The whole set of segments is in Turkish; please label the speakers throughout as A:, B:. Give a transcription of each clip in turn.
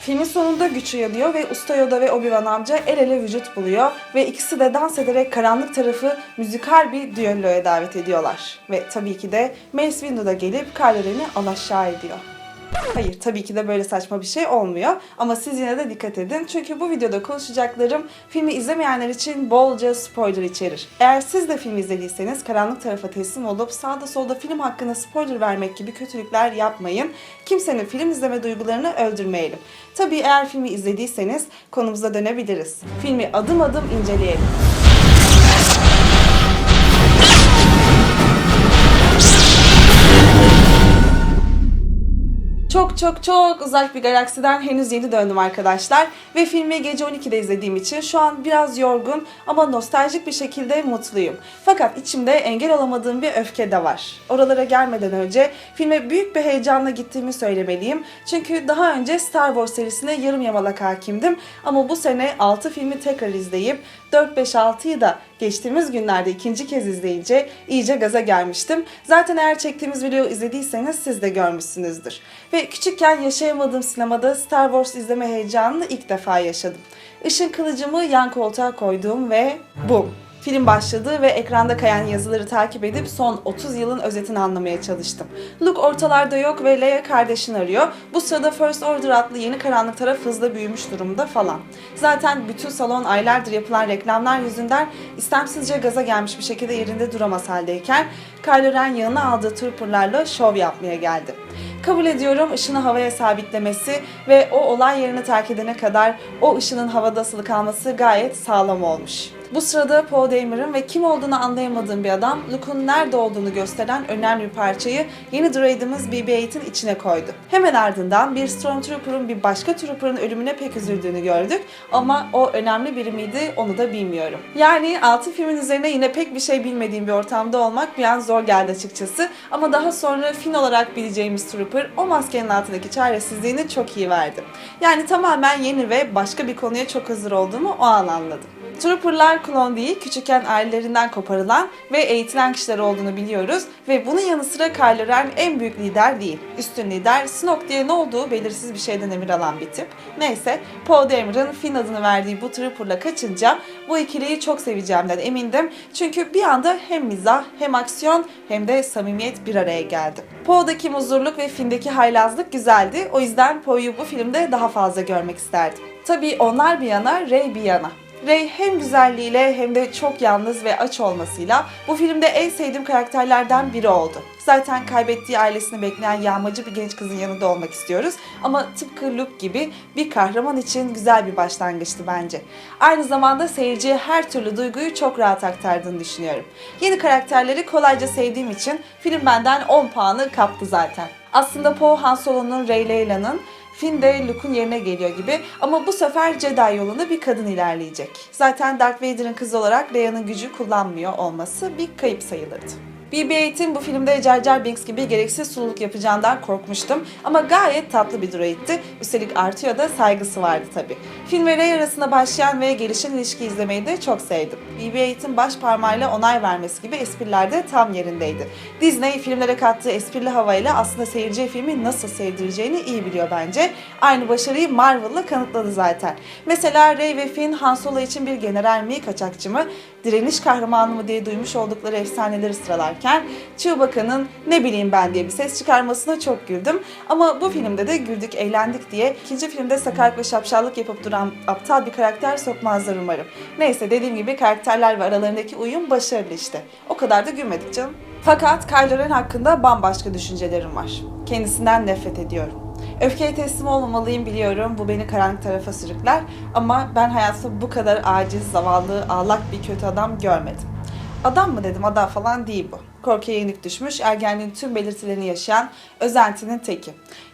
A: Filmin sonunda güç uyanıyor ve Usta Yoda ve Obi-Wan amca el ele vücut buluyor ve ikisi de dans ederek karanlık tarafı müzikal bir düelloya davet ediyorlar. Ve tabii ki de Mace Windu da gelip Kylo Ren'i alaşağı ediyor. Hayır, tabii ki de böyle saçma bir şey olmuyor ama siz yine de dikkat edin çünkü bu videoda konuşacaklarım filmi izlemeyenler için bolca spoiler içerir. Eğer siz de filmi izlediyseniz karanlık tarafa teslim olup sağda solda film hakkında spoiler vermek gibi kötülükler yapmayın. Kimsenin film izleme duygularını öldürmeyelim. Tabii eğer filmi izlediyseniz konumuza dönebiliriz. Filmi adım adım inceleyelim. Çok uzak bir galaksiden henüz yeni döndüm arkadaşlar ve filmi gece 12'de izlediğim için şu an biraz yorgun ama nostaljik bir şekilde mutluyum. Fakat içimde engel olamadığım bir öfke de var. Oralara gelmeden önce filme büyük bir heyecanla gittiğimi söylemeliyim. Çünkü daha önce Star Wars serisine yarım yamalak hakimdim ama bu sene 6 filmi tekrar izleyip 4-5-6'yı da geçtiğimiz günlerde ikinci kez izleyince iyice gaza gelmiştim. Zaten eğer çektiğimiz videoyu izlediyseniz siz de görmüşsünüzdür. Ve küçükken yaşayamadığım sinemada Star Wars izleme heyecanını ilk defa yaşadım. Işın kılıcımı yan koltuğa koydum ve bum! Film başladı ve ekranda kayan yazıları takip edip son 30 yılın özetini anlamaya çalıştım. Luke ortalarda yok ve Leia kardeşini arıyor. Bu sırada First Order adlı yeni karanlık taraf hızla büyümüş durumda falan. Zaten bütün salon aylardır yapılan reklamlar yüzünden istemsizce gaza gelmiş bir şekilde yerinde duramaz haldeyken Kylo Ren yanına aldığı trooperlarla şov yapmaya geldi. Kabul ediyorum ışını havaya sabitlemesi ve o olay yerini terk edene kadar o ışının havada asılı kalması gayet sağlam olmuş. Bu sırada Poe Dameron'ın ve kim olduğunu anlayamadığım bir adam Luke'un nerede olduğunu gösteren önemli bir parçayı yeni droidimiz BB-8'in içine koydu. Hemen ardından bir Stormtrooper'ın bir başka Trooper'ın ölümüne pek üzüldüğünü gördük ama o önemli biri miydi onu da bilmiyorum. Yani 6 filmin üzerine yine pek bir şey bilmediğim bir ortamda olmak bir an zor geldi açıkçası ama daha sonra Finn olarak bileceğimiz Trooper o maskenin altındaki çaresizliğini çok iyi verdi. Yani tamamen yeni ve başka bir konuya çok hazır olduğumu o an anladım. Trooper'lar klon değil, küçükken ailelerinden koparılan ve eğitilen kişiler olduğunu biliyoruz ve bunun yanı sıra Kylo Ren en büyük lider değil. Üstün lider, Snoke diye ne olduğu belirsiz bir şeyden emir alan bir tip. Neyse, Poe Dameron'ın Finn adını verdiği bu Trooper'la kaçınca bu ikiliyi çok seveceğimden emindim. Çünkü bir anda hem mizah, hem aksiyon, hem de samimiyet bir araya geldi. Poe'daki muzurluk ve Finn'deki haylazlık güzeldi. O yüzden Poe'yu bu filmde daha fazla görmek isterdim. Tabii onlar bir yana, Rey bir yana. Rey hem güzelliğiyle hem de çok yalnız ve aç olmasıyla bu filmde en sevdiğim karakterlerden biri oldu. Zaten kaybettiği ailesini bekleyen yağmacı bir genç kızın yanında olmak istiyoruz ama tıpkı Luke gibi bir kahraman için güzel bir başlangıçtı bence. Aynı zamanda seyirciye her türlü duyguyu çok rahat aktardığını düşünüyorum. Yeni karakterleri kolayca sevdiğim için film benden 10 puanı kaptı zaten. Aslında Poe Han Solo'nun, Rey Leila'nın, Finn de Luke'un yerine geliyor gibi ama bu sefer Jedi yolunda bir kadın ilerleyecek. Zaten Darth Vader'ın kızı olarak Leia'nın gücü kullanmıyor olması bir kayıp sayılırdı. BB-8'in bu filmde Jar Jar Binks gibi gereksiz sululuk yapacağından korkmuştum ama gayet tatlı bir droidti. Üstelik artıyor da saygısı vardı tabii. Film ve Rey arasında başlayan ve gelişen ilişki izlemeyi de çok sevdim. BB-8'in baş parmağıyla onay vermesi gibi espriler de tam yerindeydi. Disney filmlere kattığı esprili havayla aslında seyirciye filmi nasıl sevdireceğini iyi biliyor bence. Aynı başarıyı Marvel'la kanıtladı zaten. Mesela Rey ve Finn Han Solo için bir general mi, kaçakçı mı, direniş kahramanı mı diye duymuş oldukları efsaneleri sıralarken Chewbacca'nın ne bileyim ben diye bir ses çıkarmasına çok güldüm. Ama bu filmde de güldük, eğlendik diye ikinci filmde sakarlık ve şapşallık yapıp duran aptal bir karakter sokmazlar umarım. Neyse dediğim gibi karakterler ve aralarındaki uyum başarılı işte. O kadar da gülmedik canım. Fakat Kylo Ren hakkında bambaşka düşüncelerim var. Kendisinden nefret ediyorum. Öfkeye teslim olmamalıyım biliyorum, bu beni karanlık tarafa sürükler ama ben hayatımda bu kadar aciz, zavallı, ağlak bir kötü adam görmedim. Adam mı dedim, adam falan değil bu. Korkuya yenik düşmüş, ergenliğin tüm belirtilerini yaşayan özentinin teki.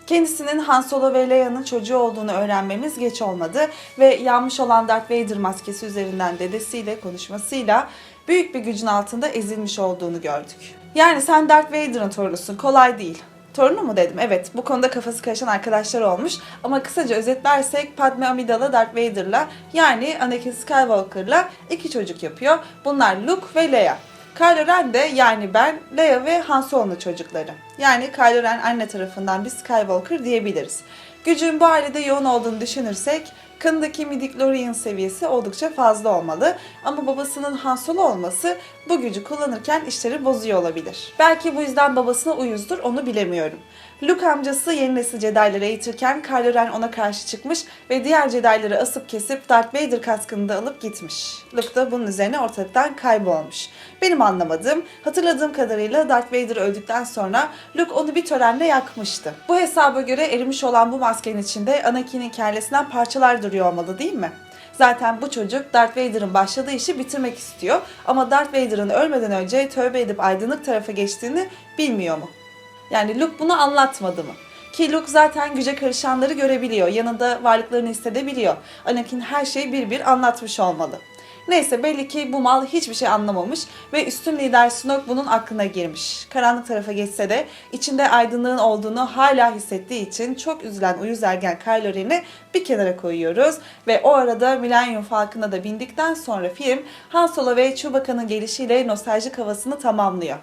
A: Kendisinin Han Solo ve Leia'nın çocuğu olduğunu öğrenmemiz geç olmadı ve yanmış olan Darth Vader maskesi üzerinden dedesiyle konuşmasıyla büyük bir gücün altında ezilmiş olduğunu gördük. Yani sen Darth Vader'ın torunusun, kolay değil. Torunu mu dedim? Evet, bu konuda kafası karışan arkadaşlar olmuş. Ama kısaca özetlersek Padme Amidala Darth Vader'la yani Anakin Skywalker'la 2 çocuk yapıyor. Bunlar Luke ve Leia. Kylo Ren de yani ben, Leia ve Han Solo'nun çocukları. Yani Kylo Ren anne tarafından bir Skywalker diyebiliriz. Gücün bu ailede yoğun olduğunu düşünürsek kanındaki midichlorian seviyesi oldukça fazla olmalı ama babasının Han Solo olması bu gücü kullanırken işleri bozuyor olabilir. Belki bu yüzden babasına uyuzdur, onu bilemiyorum. Luke amcası yeni nesil Jedi'ları eğitirken Kylo Ren ona karşı çıkmış ve diğer Jedi'ları asıp kesip Darth Vader kaskını da alıp gitmiş. Luke da bunun üzerine ortalıktan kaybolmuş. Benim anlamadığım, hatırladığım kadarıyla Darth Vader öldükten sonra Luke onu bir törenle yakmıştı. Bu hesaba göre erimiş olan bu maskenin içinde Anakin'in kellesinden parçalar duruyor olmalı değil mi? Zaten bu çocuk Darth Vader'ın başladığı işi bitirmek istiyor ama Darth Vader'ın ölmeden önce tövbe edip aydınlık tarafa geçtiğini bilmiyor mu? Yani Luke bunu anlatmadı mı? Ki Luke zaten güce karışanları görebiliyor, yanında varlıklarını hissedebiliyor. Anakin her şeyi bir bir anlatmış olmalı. Neyse belli ki bu mal hiçbir şey anlamamış ve üstün lider Snoke bunun aklına girmiş. Karanlık tarafa geçse de içinde aydınlığın olduğunu hala hissettiği için çok üzülen uyuz ergen Kylo Ren'i bir kenara koyuyoruz. Ve o arada Millennium Falcon'a da bindikten sonra film Han Solo ve Chewbacca'nın gelişiyle nostaljik havasını tamamlıyor.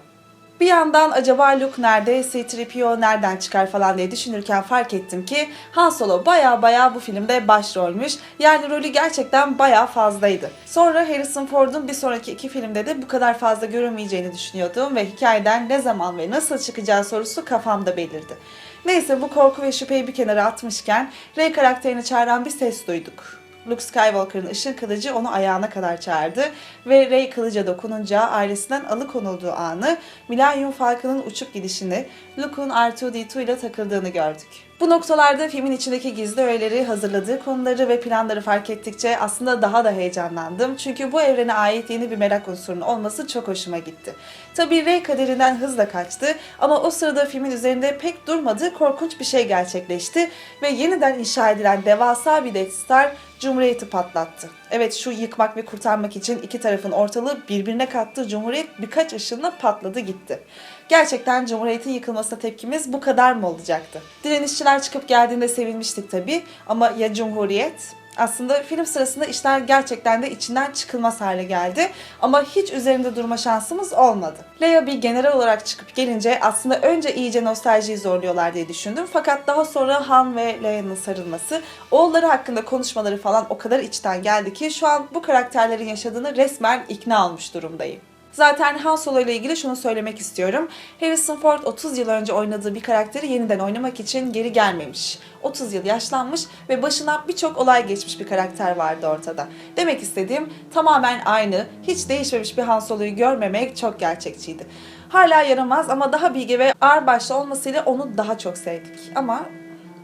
A: Bir yandan acaba Luke nerede, C-3PO nereden çıkar falan diye düşünürken fark ettim ki Han Solo baya bu filmde başrolmüş. Yani rolü gerçekten baya fazlaydı. Sonra Harrison Ford'un bir sonraki 2 filmde de bu kadar fazla görünmeyeceğini düşünüyordum ve hikayeden ne zaman ve nasıl çıkacağı sorusu kafamda belirdi. Neyse bu korku ve şüpheyi bir kenara atmışken Rey karakterini çağıran bir ses duyduk. Luke Skywalker'ın ışın kılıcı onu ayağına kadar çağırdı ve Rey kılıca dokununca ailesinden alıkonulduğu anı, Millennium Falcon'ın uçup gidişini, Luke'un R2-D2 ile takıldığını gördük. Bu noktalarda filmin içindeki gizli öğeleri, hazırladığı konuları ve planları fark ettikçe aslında daha da heyecanlandım. Çünkü bu evrene ait yeni bir merak unsurunun olması çok hoşuma gitti. Tabii Rey kaderinden hızla kaçtı ama o sırada filmin üzerinde pek durmadığı korkunç bir şey gerçekleşti ve yeniden inşa edilen devasa bir Death Star Cumhuriyeti patlattı. Evet, şu yıkmak ve kurtarmak için iki tarafın ortalığı birbirine kattığı Cumhuriyet birkaç ışınla patladı gitti. Gerçekten Cumhuriyet'in yıkılmasına tepkimiz bu kadar mı olacaktı? Direnişçiler çıkıp geldiğinde sevinmiştik tabii ama ya Cumhuriyet? Aslında film sırasında işler gerçekten de içinden çıkılmaz hale geldi ama hiç üzerinde durma şansımız olmadı. Leia bir general olarak çıkıp gelince aslında önce iyice nostaljiyi zorluyorlar diye düşündüm fakat daha sonra Han ve Leia'nın sarılması, oğulları hakkında konuşmaları falan o kadar içten geldi ki şu an bu karakterlerin yaşadığını resmen ikna olmuş durumdayım. Zaten Han Solo ile ilgili şunu söylemek istiyorum. Harrison Ford 30 yıl önce oynadığı bir karakteri yeniden oynamak için geri gelmemiş. 30 yıl yaşlanmış ve başına birçok olay geçmiş bir karakter vardı ortada. Demek istediğim tamamen aynı, hiç değişmemiş bir Han Solo'yu görmemek çok gerçekçiydi. Hala yaramaz ama daha bilge ve ağırbaşlı olmasıyla onu daha çok sevdik. Ama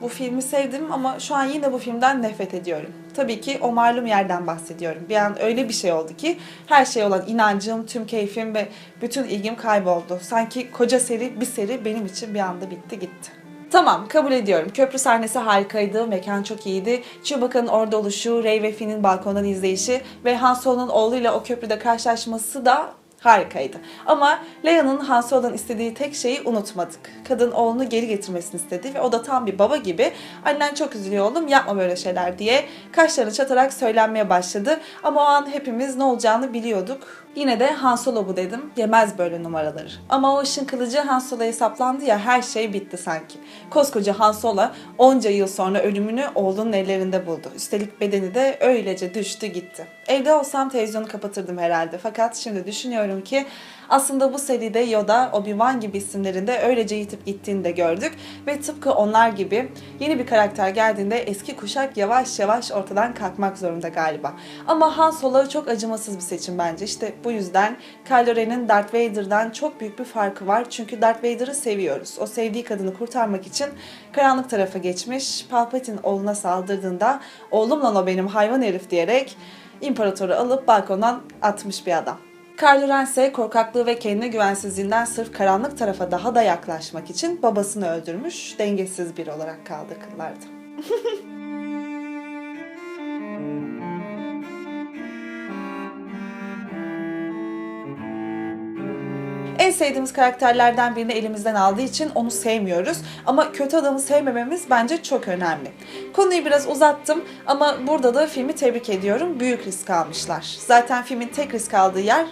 A: bu filmi sevdim ama şu an yine bu filmden nefret ediyorum. Tabii ki o malum yerden bahsediyorum. Bir an öyle bir şey oldu ki her şeye olan inancım, tüm keyfim ve bütün ilgim kayboldu. Sanki koca seri bir seri benim için bir anda bitti gitti. Tamam, kabul ediyorum. Köprü sahnesi harikaydı, mekan çok iyiydi. Chewbacca'nın orada oluşu, Rey ve Finn'in balkondan izleyişi ve Han Solo'nun oğluyla o köprüde karşılaşması da harikaydı. Ama Leia'nın Han Solo'dan istediği tek şeyi unutmadık. Kadın oğlunu geri getirmesini istedi ve o da tam bir baba gibi "Annen çok üzülüyor oğlum, yapma böyle şeyler" diye kaşlarını çatarak söylenmeye başladı. Ama o an hepimiz ne olacağını biliyorduk. Yine de Han Solo bu dedim. Yemez böyle numaraları. Ama o ışın kılıcı Han Solo'ya saplandı ya, her şey bitti sanki. Koskoca Han Solo onca yıl sonra ölümünü oğlunun ellerinde buldu. Üstelik bedeni de öylece düştü gitti. Evde olsam televizyonu kapatırdım herhalde. Fakat şimdi düşünüyorum ki aslında bu seride Yoda, Obi-Wan gibi isimlerin de öylece yitip gittiğini de gördük. Ve tıpkı onlar gibi yeni bir karakter geldiğinde eski kuşak yavaş yavaş ortadan kalkmak zorunda galiba. Ama Han Solo çok acımasız bir seçim bence. İşte bu yüzden Kylo Ren'in Darth Vader'dan çok büyük bir farkı var. Çünkü Darth Vader'ı seviyoruz. O sevdiği kadını kurtarmak için karanlık tarafa geçmiş. Palpatine oğluna saldırdığında "Oğlum lan o benim, hayvan herif" diyerek imparatoru alıp balkondan atmış bir adam. Kylo Ren ise korkaklığı ve kendine güvensizliğinden sırf karanlık tarafa daha da yaklaşmak için babasını öldürmüş, dengesiz biri olarak kaldı akıllarda. En sevdiğimiz karakterlerden birini elimizden aldığı için onu sevmiyoruz. Ama kötü adamı sevmememiz bence çok önemli. Konuyu biraz uzattım ama burada da filmi tebrik ediyorum. Büyük risk almışlar. Zaten filmin tek risk aldığı yer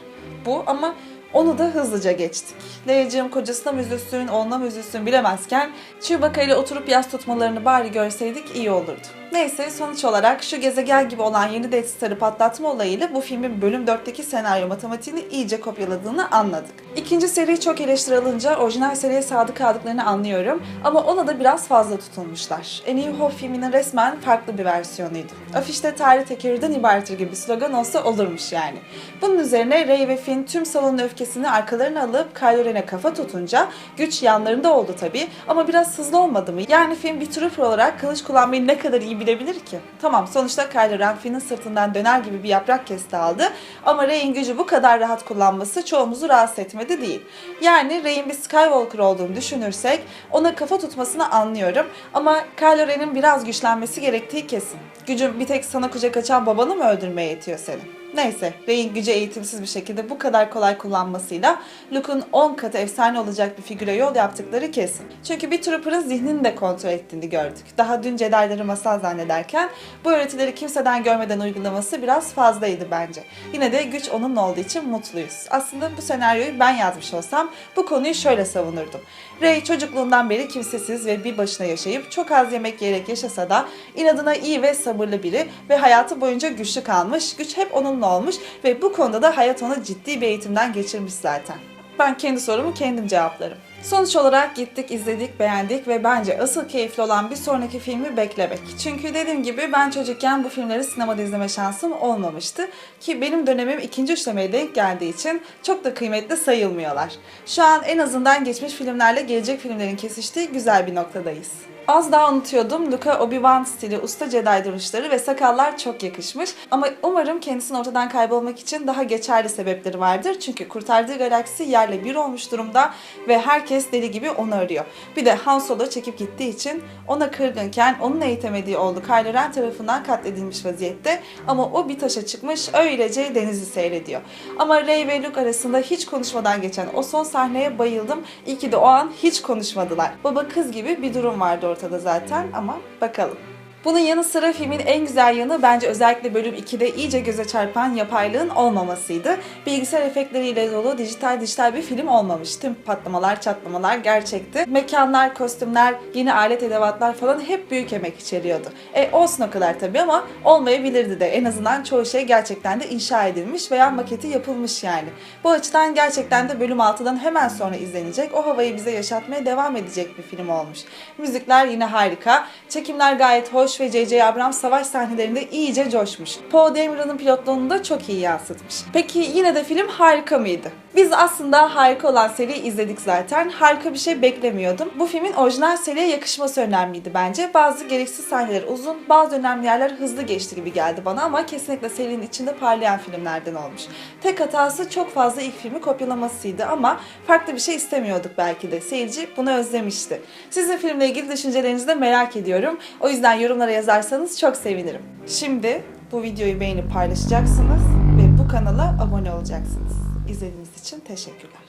A: bu ama Onu da hızlıca geçtik. Leia'cığım kocasına mı üzülsün, oğluna mı üzülsün bilemezken Chewbacca ile oturup yas tutmalarını bari görseydik iyi olurdu. Neyse sonuç olarak şu gezegen gibi olan yeni Death Star'ı patlatma olayıyla bu filmin bölüm 4'teki senaryo matematiğini iyice kopyaladığını anladık. İkinci seri çok eleştiri alınca orijinal seriye sadık kaldıklarını anlıyorum ama ona da biraz fazla tutulmuşlar. A New Hope filminin resmen farklı bir versiyonuydu. Afişte tarih tekerrürden ibarettir gibi bir slogan olsa olurmuş yani. Bunun üzerine Rey ve Finn tüm salonun öfkesini arkalarına alıp Kylo Ren'e kafa tutunca güç yanlarında oldu tabii ama biraz hızlı olmadı mı? Yani Finn bir trooper olarak kılıç kullanmayı ne kadar iyi bilebilir ki? Tamam sonuçta Kylo Ren Finn'in sırtından döner gibi bir yaprak kesti aldı ama Rey'in gücü bu kadar rahat kullanması çoğumuzu rahatsız etmedi değil. Yani Rey'in bir Skywalker olduğunu düşünürsek ona kafa tutmasını anlıyorum ama Kylo Ren'in biraz güçlenmesi gerektiği kesin. Gücün bir tek sana kucak açan babanı mı öldürmeye yetiyor senin? Neyse, Rey'in gücü eğitimsiz bir şekilde bu kadar kolay kullanmasıyla Luke'un 10 katı efsane olacak bir figüre yol yaptıkları kesin. Çünkü bir Trooper'ın zihnini de kontrol ettiğini gördük. Daha dün Jedi'ları masal zannederken bu öğretileri kimseden görmeden uygulaması biraz fazlaydı bence. Yine de güç onun olduğu için mutluyuz. Aslında bu senaryoyu ben yazmış olsam bu konuyu şöyle savunurdum. Rey çocukluğundan beri kimsesiz ve bir başına yaşayıp çok az yemek yiyerek yaşasa da inadına iyi ve sabırlı biri ve hayatı boyunca güçlü kalmış, güç hep onunla olmuş ve bu konuda da hayat onu ciddi bir eğitimden geçirmiş zaten. Ben kendi sorumu kendim cevaplarım. Sonuç olarak gittik, izledik, beğendik ve bence asıl keyifli olan bir sonraki filmi beklemek. Çünkü dediğim gibi ben çocukken bu filmleri sinemada izleme şansım olmamıştı. Ki benim dönemim ikinci üçlemeye denk geldiği için çok da kıymetli sayılmıyorlar. Şu an en azından geçmiş filmlerle gelecek filmlerin kesiştiği güzel bir noktadayız. Az daha unutuyordum. Luke'a Obi-Wan stili, usta Jedi duruşları ve sakallar çok yakışmış. Ama umarım kendisinin ortadan kaybolmak için daha geçerli sebepleri vardır. Çünkü kurtardığı galaksi yerle bir olmuş durumda ve herkes deli gibi onu arıyor. Bir de Han Solo çekip gittiği için ona kırgınken onun eğitemediği oğlu Kylo Ren tarafından katledilmiş vaziyette. Ama o bir taşa çıkmış öylece denizi seyrediyor. Ama Rey ve Luke arasında hiç konuşmadan geçen o son sahneye bayıldım. İyi ki de o an hiç konuşmadılar. Baba kız gibi bir durum vardı ortada zaten ama bakalım. Bunun yanı sıra filmin en güzel yanı bence özellikle bölüm 2'de iyice göze çarpan yapaylığın olmamasıydı. Bilgisayar efektleriyle dolu dijital bir film olmamış. Tüm patlamalar, çatlamalar gerçekti. Mekanlar, kostümler, yeni alet edevatlar falan hep büyük emek içeriyordu. Olsun o kadar tabii ama olmayabilirdi de. En azından çoğu şey gerçekten de inşa edilmiş veya maketi yapılmış yani. Bu açıdan gerçekten de bölüm 6'dan hemen sonra izlenecek, o havayı bize yaşatmaya devam edecek bir film olmuş. Müzikler yine harika, çekimler gayet hoş ve J.J. Abrams savaş sahnelerinde iyice coşmuş. Poe Dameron'ın pilotluğunu da çok iyi yansıtmış. Peki yine de film harika mıydı? Biz aslında harika olan seriyi izledik zaten. Harika bir şey beklemiyordum. Bu filmin orijinal seriye yakışması önemliydi bence. Bazı gereksiz sahneler uzun, bazı önemli yerler hızlı geçti gibi geldi bana ama kesinlikle serinin içinde parlayan filmlerden olmuş. Tek hatası çok fazla ilk filmi kopyalamasıydı ama farklı bir şey istemiyorduk belki de. Seyirci bunu özlemişti. Sizin filmle ilgili düşüncelerinizi de merak ediyorum. O yüzden yorumlara yazarsanız çok sevinirim. Şimdi bu videoyu beğenip paylaşacaksınız ve bu kanala abone olacaksınız. İzlediğiniz için teşekkürler.